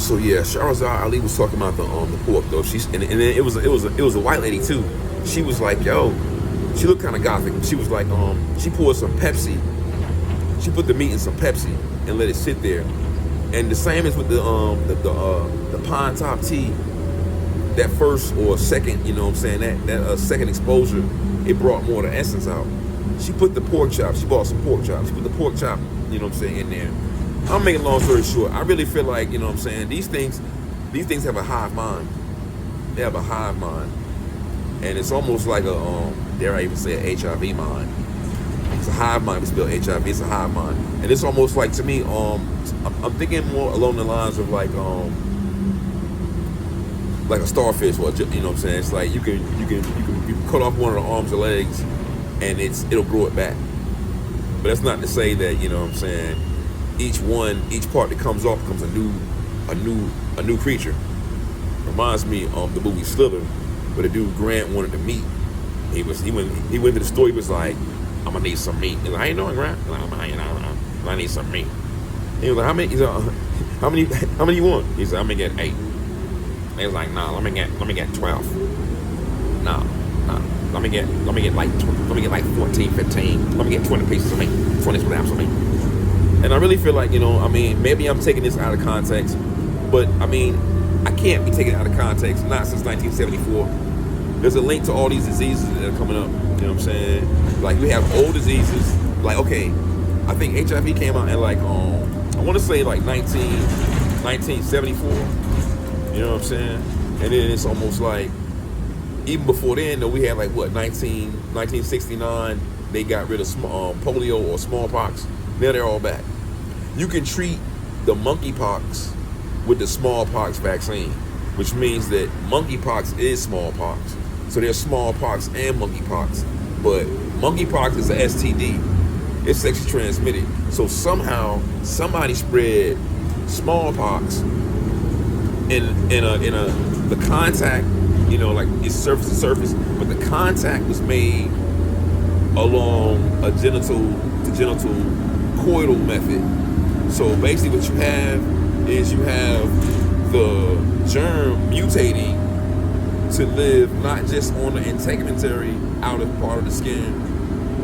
So yeah, SHaRaZaD aLi was talking about the pork though. She's and then it was a white lady too. She was like, yo, she looked kind of gothic. She was like, she poured some Pepsi. She put the meat in some Pepsi and let it sit there. And the same as with the pine top tea, that first or second, you know what I'm saying, that second exposure, it brought more of the essence out. She put the pork chop. She bought some pork chops. She put the pork chop, you know what I'm saying, in there. I'm making a long story short. I really feel like, you know what I'm saying, these things have a hive mind. They have a hive mind. And it's almost like a, dare I even say, a HIV mind. It's a hive mind. We spell HIV, it's a hive mind. And it's almost like, to me, I'm thinking more along the lines of like a starfish, or, you know what I'm saying? It's like you can cut off one of the arms or legs and it'll grow it back. But that's not to say that, you know what I'm saying, each part that comes off becomes a new creature. Reminds me of the movie Slither, where the dude Grant wanted to meet. He went to the store. He was like, "I'm gonna need some meat." He's like, "I ain't doing Grant. I need some meat." He was like, "How many?" He's like, "How many you want?" He said, "I'm gonna get 8." He was like, "Nah, let me get 12. Nah. Let me get like 14, 15. Let me get 20 pieces of meat, 20 scraps of meat." And I really feel like, you know, I mean, maybe I'm taking this out of context, but I mean, I can't be taking it out of context, not since 1974. There's a link to all these diseases that are coming up, you know what I'm saying? Like, we have old diseases, like, okay, I think HIV came out in like, I want to say like 1974, you know what I'm saying? And then it's almost like, even before then, though, we had like, what, 1969, they got rid of polio or smallpox. Now they're all back. You can treat the monkeypox with the smallpox vaccine, which means that monkeypox is smallpox. So there's smallpox and monkeypox. But monkeypox is an STD. It's sexually transmitted. So somehow somebody spread smallpox in the contact, you know, like it's surface to surface, but the contact was made along a genital to genital coital method. So basically what you have is you have the germ mutating to live not just on the integumentary outer part of the skin,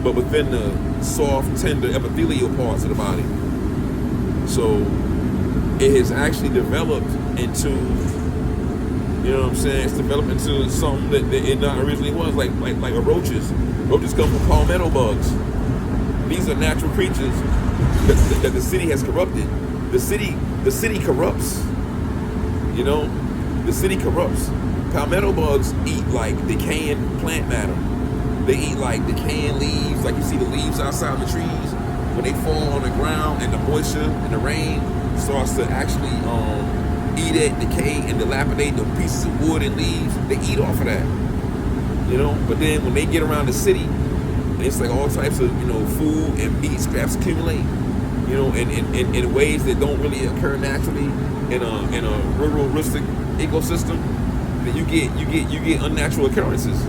but within the soft, tender epithelial parts of the body. So it has actually developed into, you know what I'm saying, it's developed into something that it not originally was, like roaches. Roaches come from palmetto bugs. These are natural creatures that the city has corrupted. The city corrupts. You know, the city corrupts. Palmetto bugs eat like decaying plant matter. They eat like decaying leaves, like you see the leaves outside the trees. When they fall on the ground and the moisture and the rain starts to actually eat it, decay, and dilapidate the pieces of wood and leaves, they eat off of that. You know, but then when they get around the city, it's like all types of, you know, food and meat scraps accumulate, you know, in ways that don't really occur naturally in a rural rustic ecosystem. That you get unnatural occurrences.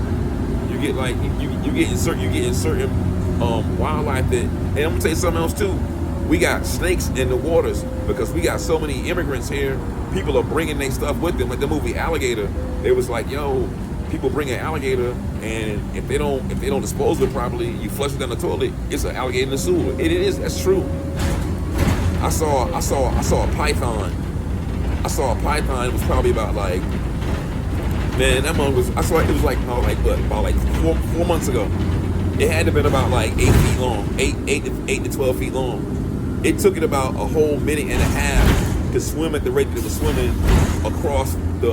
You get like you get in certain wildlife that, and I'm gonna tell you something else too. We got snakes in the waters because we got so many immigrants here. People are bringing their stuff with them. Like the movie Alligator, it was like, yo, people bring an alligator, and if they don't dispose of it properly, you flush it down the toilet, it's an alligator in the sewer. It is. That's true. I saw a python. It was probably about like, man, that one was. I saw it. It was like about 4 months ago. It had to have been about like 8 feet long, 8 to 12 feet long. It took it about a whole minute and a half to swim at the rate that it was swimming across the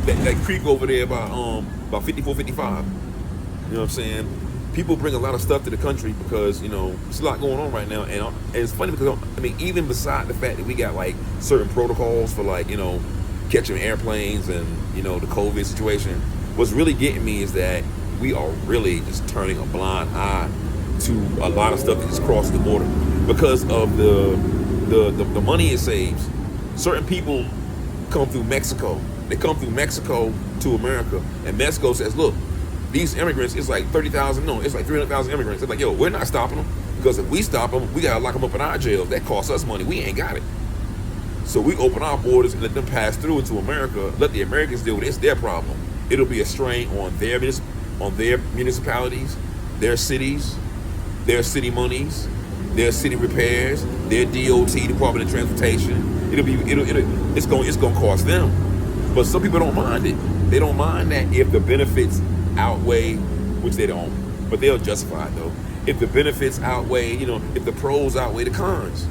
that creek over there about 54, 55. You know what I'm saying? People bring a lot of stuff to the country because, you know, there's a lot going on right now, and it's funny because I mean, even beside the fact that we got like certain protocols for, like, you know, catching airplanes and, you know, the COVID situation, what's really getting me is that we are really just turning a blind eye to a lot of stuff that just crosses the border because of the money it saves. Certain people come through Mexico. They come through Mexico to America, and Mexico says, look, these immigrants, it's like 30,000, no, it's like 300,000 immigrants. They're like, yo, we're not stopping them, because if we stop them, we gotta lock them up in our jails. That costs us money. We ain't got it. So we open our borders and let them pass through into America. Let the Americans deal with it. It's their problem. It'll be a strain on their municipalities, their cities, their city monies, their city repairs, their DOT, Department of Transportation. It's going to cost them. But some people don't mind it. They don't mind that if the benefits outweigh, which they don't, but they'll justify it though. If the benefits outweigh, if the pros outweigh the cons,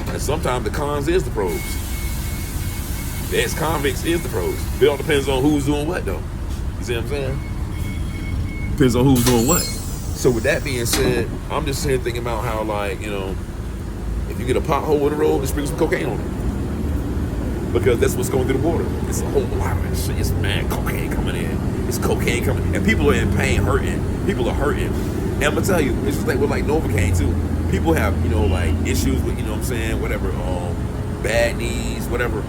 and sometimes the cons is the pros. The ex-convicts is the pros. It all depends on who's doing what though. You see what I'm saying? Depends on who's doing what. So with that being said, I'm just sitting thinking about how, like, if you get a pothole in the road, just bring some cocaine on it. Because that's what's going through the border. It's a whole lot of that shit. It's mad cocaine coming in. It's cocaine coming, and people are in pain, hurting. People are hurting. And I'm gonna tell you, it's just like with Novocaine too. People have, like issues with, whatever, bad knees, whatever.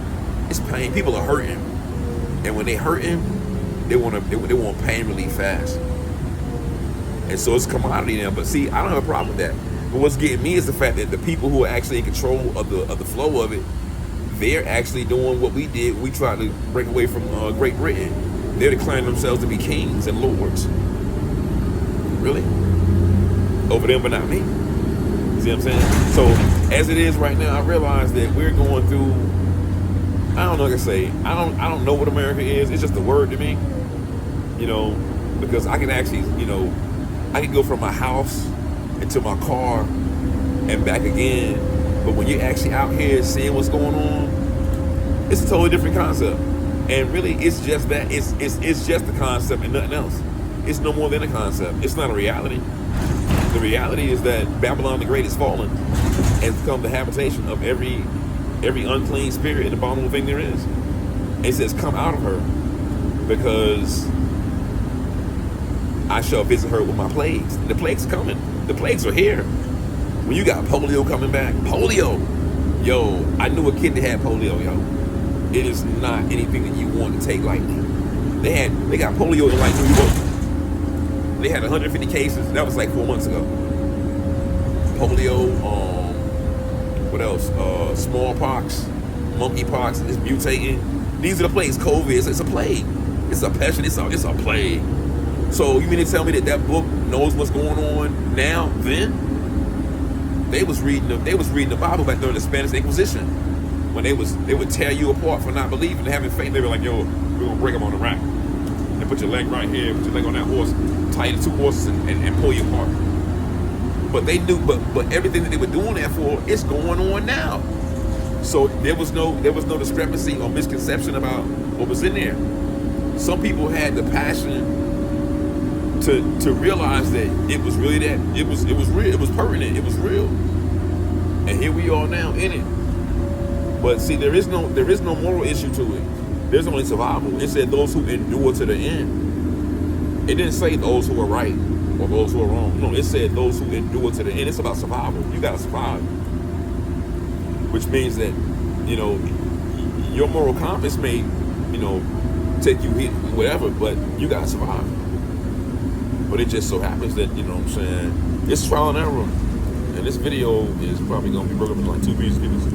It's pain. People are hurting, and when they hurting, they want pain relief fast. And so it's a commodity now. But see, I don't have a problem with that. But what's getting me is the fact that the people who are actually in control of the flow of it, they're actually doing what we did. We tried to break away from Great Britain. They're declaring themselves to be kings and lords. Really? Over them, but not me. You see what I'm saying? So as it is right now, I realize that we're going through, I don't know what I can say. I don't know what America is. It's just a word to me. Because I can actually, I can go from my house into my car and back again. But when you're actually out here seeing what's going on, it's a totally different concept. And really, it's just that. It's just the concept and nothing else. It's no more than a concept. It's not a reality. The reality is that Babylon the Great has fallen and become the habitation of every unclean spirit and abominable thing there is. It says, come out of her, because I shall visit her with my plagues. The plagues are coming. The plagues are here. When you got polio coming back, polio, yo, I knew a kid that had polio, yo. It is not anything that you want to take lightly. They got polio in like New York. They had 150 cases. That was like 4 months ago. Polio, what else? Smallpox, monkeypox is mutating. These are the plagues. COVID, it's a plague. It's a pestilence. It's a plague. So you mean to tell me that book knows what's going on now? Then they was reading the Bible back during the Spanish Inquisition, when they would tear you apart for not believing and having faith. They were like, yo, we're gonna break them on the rack and put your leg right here, put your leg on that horse, tie you to 2 horses and pull you apart. But they knew, but everything that they were doing that for, it's going on now. So there was no discrepancy or misconception about what was in there. Some people had the passion to realize that it was really that. It was real. It was permanent. It was real. And here we are now in it. But see, there is no moral issue to it. There's only survival. It said those who endure to the end. It didn't say those who are right or those who are wrong. No, it said those who endure to the end. It's about survival. You gotta survive. Which means that, your moral compass may, take you hit whatever, but you gotta survive. But it just so happens that, it's trial and error. And this video is probably gonna be broken up into like 2 videos.